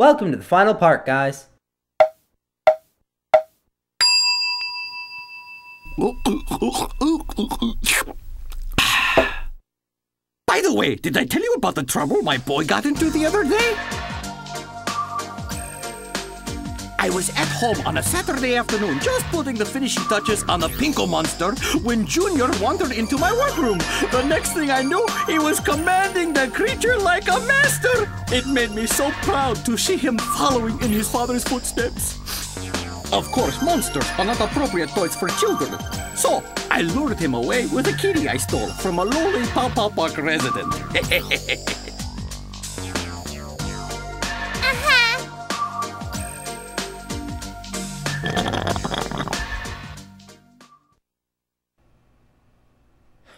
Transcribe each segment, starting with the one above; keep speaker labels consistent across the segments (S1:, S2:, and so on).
S1: Welcome to the final part, guys.
S2: By the way, did I tell you about the trouble my boy got into the other day? I was at home on a Saturday afternoon just putting the finishing touches on the Pinko monster when Junior wandered into my workroom. The next thing I knew, he was commanding the creature like a master. It made me so proud to see him following in his father's footsteps. Of course, monsters are not appropriate toys for children. So, I lured him away with a kitty I stole from a lowly Pow Pow Park resident.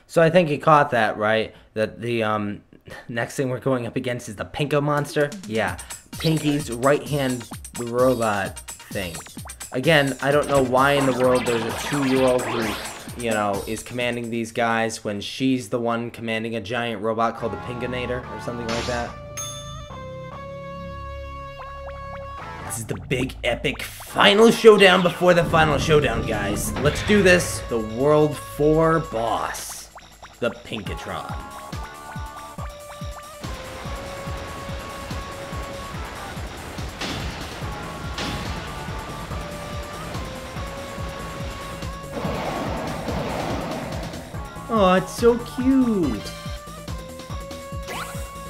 S1: So I think you caught that, right? That the next thing we're going up against is the Pinko monster. Yeah, Pinky's right-hand robot thing. Again, I don't know why in the world there's a 2-year-old who, you know, is commanding these guys when she's the one commanding a giant robot called the Pinkinator or something like that. This is the big, epic final showdown before the final showdown, guys. Let's do this. The World 4 boss, the Pinkatron. Oh, it's so cute.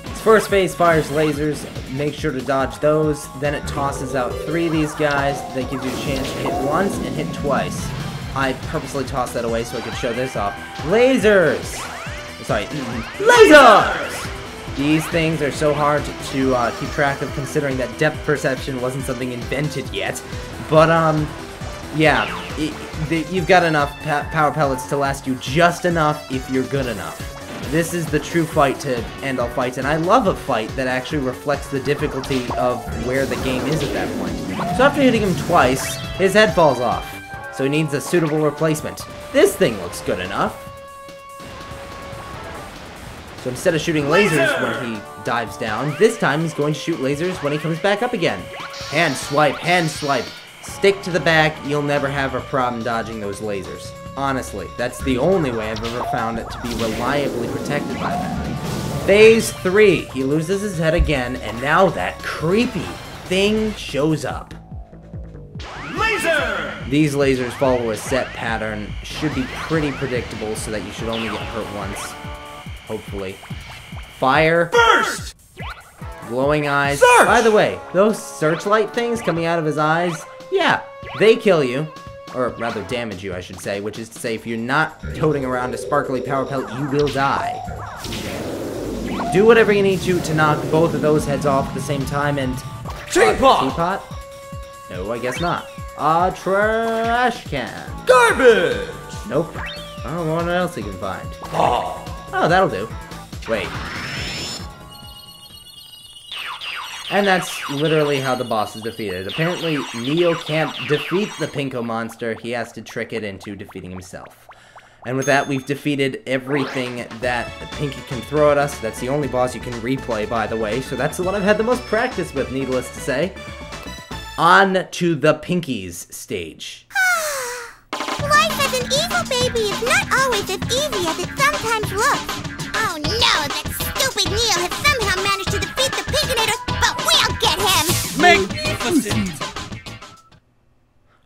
S1: Its first phase fires lasers. Make sure to dodge those. Then it tosses out 3 of these guys. That gives you a chance to hit once and hit twice. I purposely tossed that away so I could show this off. Lasers! Sorry, lasers! These things are so hard to keep track of, considering that depth perception wasn't something invented yet. But, yeah, you've got enough power pellets to last you just enough if you're good enough. This is the true fight to end all fights, and I love a fight that actually reflects the difficulty of where the game is at that point. So after hitting him twice, his head falls off, so he needs a suitable replacement. This thing looks good enough. So instead of shooting lasers when he dives down, this time he's going to shoot lasers when he comes back up again. Hand swipe, hand swipe. Stick to the back, you'll never have a problem dodging those lasers. Honestly, that's the only way I've ever found it to be reliably protected by that. Phase 3, he loses his head again, and now that creepy thing shows up.
S2: Laser!
S1: These lasers follow a set pattern, should be pretty predictable so that you should only get hurt once. Hopefully. Fire.
S2: Burst!
S1: Glowing eyes.
S2: Search!
S1: By the way, those searchlight things coming out of his eyes, yeah, they kill you. Or rather damage you, I should say, which is to say if you're not toting around a sparkly power pellet, you will die. Do whatever you need to knock both of those heads off at the same time and...
S2: Teapot!
S1: Teapot? No, I guess not. A trash can.
S2: Garbage!
S1: Nope. I don't know what else he can find.
S2: Oh.
S1: Oh, that'll do. Wait. And that's literally how the boss is defeated. Apparently, Neo can't defeat the Pinko monster. He has to trick it into defeating himself. And with that, we've defeated everything that Pinky can throw at us. That's the only boss you can replay, by the way. So that's the one I've had the most practice with, needless to say. On to the Pinky's stage.
S3: Life as an evil baby is not always as easy as it sometimes looks. Oh no, that stupid Neo has somehow managed to defeat the Pinkinator, but we'll get him!
S2: Magnificent!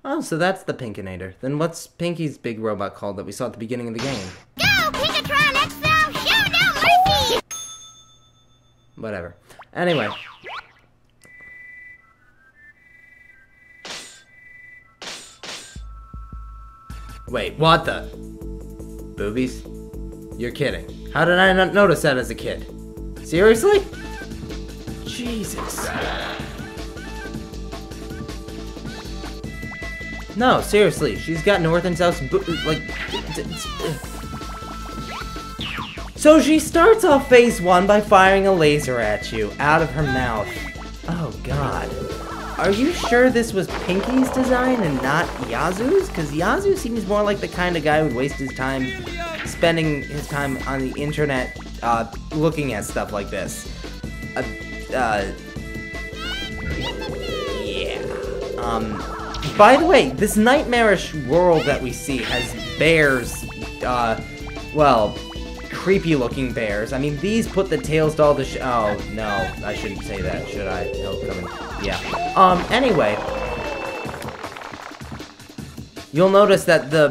S1: Oh, so that's the Pinkinator. Then what's Pinky's big robot called that we saw at the beginning of the game?
S3: Go, Pinkatron XL! Show no mercy!
S1: Whatever. Anyway. Wait, what the? Boobies? You're kidding. How did I not notice that as a kid? Seriously? Jesus. No, seriously. She's got north and south like... So she starts off phase 1 by firing a laser at you out of her mouth. Oh god. Are you sure this was Pinky's design and not Yazoo's? Because Yazoo seems more like the kind of guy who would waste his time spending his time on the internet looking at stuff like this. Yeah. By the way, this nightmarish world that we see has bears, well, creepy-looking bears. I mean, these put the tails to all the oh, no, I shouldn't say that, should I? He'll come in. Yeah. Anyway. You'll notice that the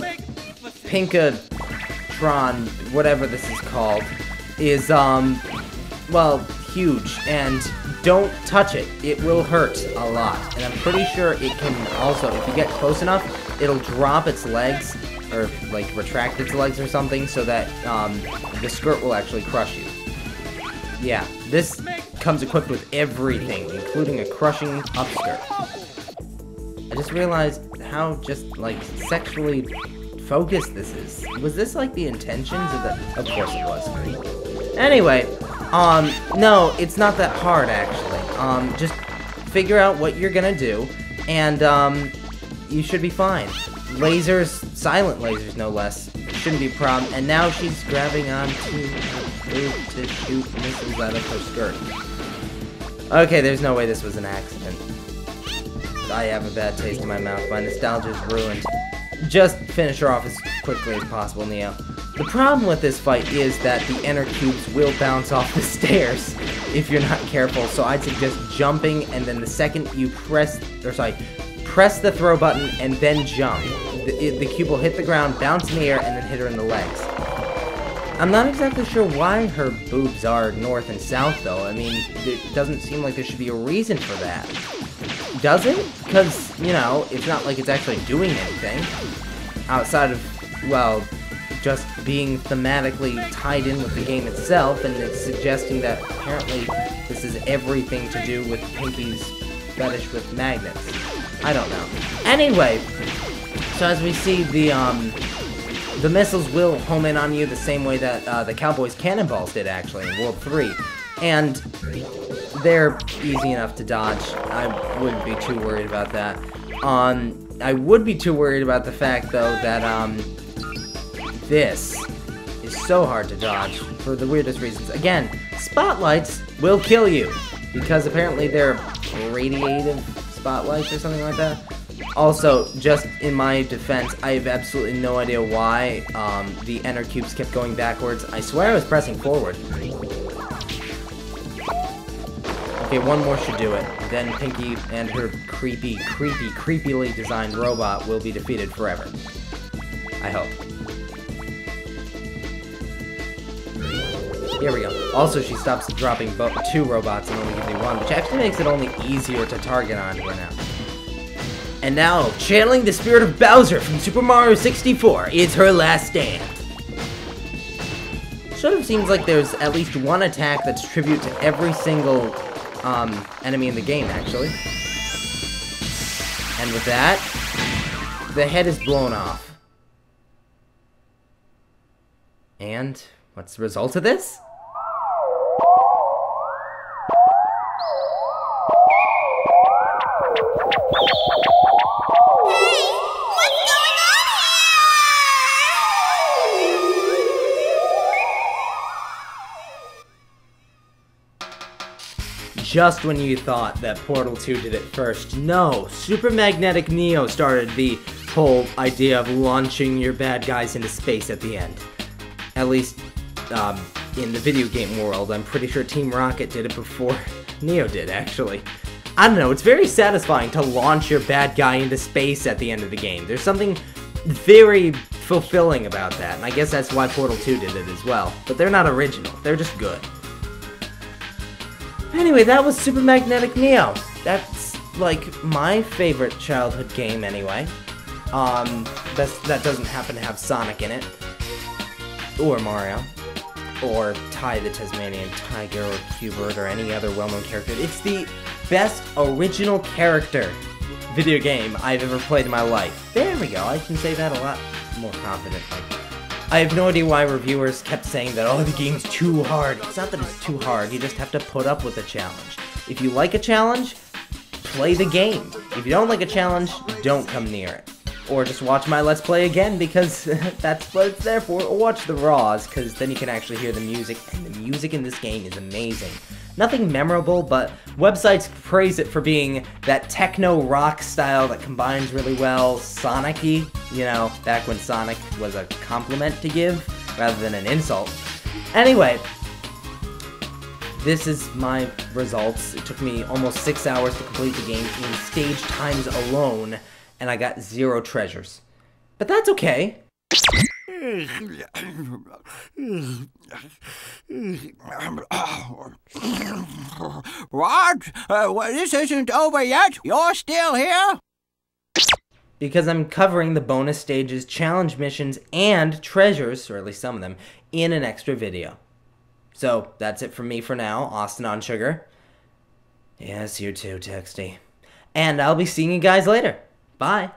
S1: Pinkatron, whatever this is called, is, well, huge, and don't touch it. It will hurt a lot, and I'm pretty sure it can also, if you get close enough, it'll drop its legs, or, like, retract its legs or something, so that, the skirt will actually crush you. Yeah, this comes equipped with everything, including a crushing upskirt. I just realized how just, like, sexually focused this is. Was this, like, the intentions of the... Of course it was. Anyway, no, it's not that hard, actually. Just figure out what you're gonna do, and, you should be fine. Lasers, silent lasers, no less, shouldn't be a problem. And now she's grabbing onto her boob to shoot missiles out of her skirt. Okay, there's no way this was an accident. I have a bad taste in my mouth. My nostalgia's ruined. Just finish her off as quickly as possible, Neo. The problem with this fight is that the inner cubes will bounce off the stairs if you're not careful, so I'd suggest jumping, and then the second you press the throw button and then jump. The cube will hit the ground, bounce in the air, and then hit her in the legs. I'm not exactly sure why her boobs are north and south, though. I mean, it doesn't seem like there should be a reason for that. Does it? Because, you know, it's not like it's actually doing anything. Outside of, well, just being thematically tied in with the game itself, and it's suggesting that apparently this is everything to do with Pinky's fetish with magnets. I don't know. Anyway, so as we see, the missiles will home in on you the same way that the Cowboys cannonballs did, actually, in World 3. And they're easy enough to dodge. I wouldn't be too worried about that. I would be too worried about the fact, though, that, this is so hard to dodge for the weirdest reasons. Again, spotlights will kill you, because apparently they're radiative spotlights or something like that. Also, just in my defense, I have absolutely no idea why the inner cubes kept going backwards. I swear I was pressing forward. Okay, one more should do it. Then Pinky and her creepily designed robot will be defeated forever. I hope. Here we go. Also, she stops dropping two robots and only gives me one, which actually makes it only easier to target on her now. And now, channeling the spirit of Bowser from Super Mario 64, it's her last stand. Sort of seems like there's at least one attack that's tribute to every single enemy in the game, actually. And with that, the head is blown off. And what's the result of this? Just when you thought that Portal 2 did it first, no, Super Magnetic Neo started the whole idea of launching your bad guys into space at the end. At least, in the video game world, I'm pretty sure Team Rocket did it before Neo did, actually. I don't know, it's very satisfying to launch your bad guy into space at the end of the game. There's something very fulfilling about that, and I guess that's why Portal 2 did it as well. But they're not original, they're just good. Anyway, that was Super Magnetic Neo. That's, like, my favorite childhood game, anyway. That doesn't happen to have Sonic in it. Or Mario. Or Ty the Tasmanian Tiger, or Q*bert, or any other well-known character. It's the best original character video game I've ever played in my life. There we go, I can say that a lot more confidently. I have no idea why reviewers kept saying that, oh, the game's too hard. It's not that it's too hard, you just have to put up with a challenge. If you like a challenge, play the game. If you don't like a challenge, don't come near it. Or just watch my Let's Play again, because that's what it's there for. Or watch the Raws, because then you can actually hear the music, and the music in this game is amazing. Nothing memorable, but websites praise it for being that techno rock style that combines really well, Sonic-y, you know, back when Sonic was a compliment to give, rather than an insult. Anyway, this is my results. It took me almost 6 hours to complete the game in stage times alone, and I got 0 treasures. But that's okay.
S2: What? This isn't over yet? You're still here?
S1: Because I'm covering the bonus stages, challenge missions, and treasures, or at least some of them, in an extra video. So, that's it from me for now, Austin on Sugar. Yes, you too, Texty. And I'll be seeing you guys later. Bye.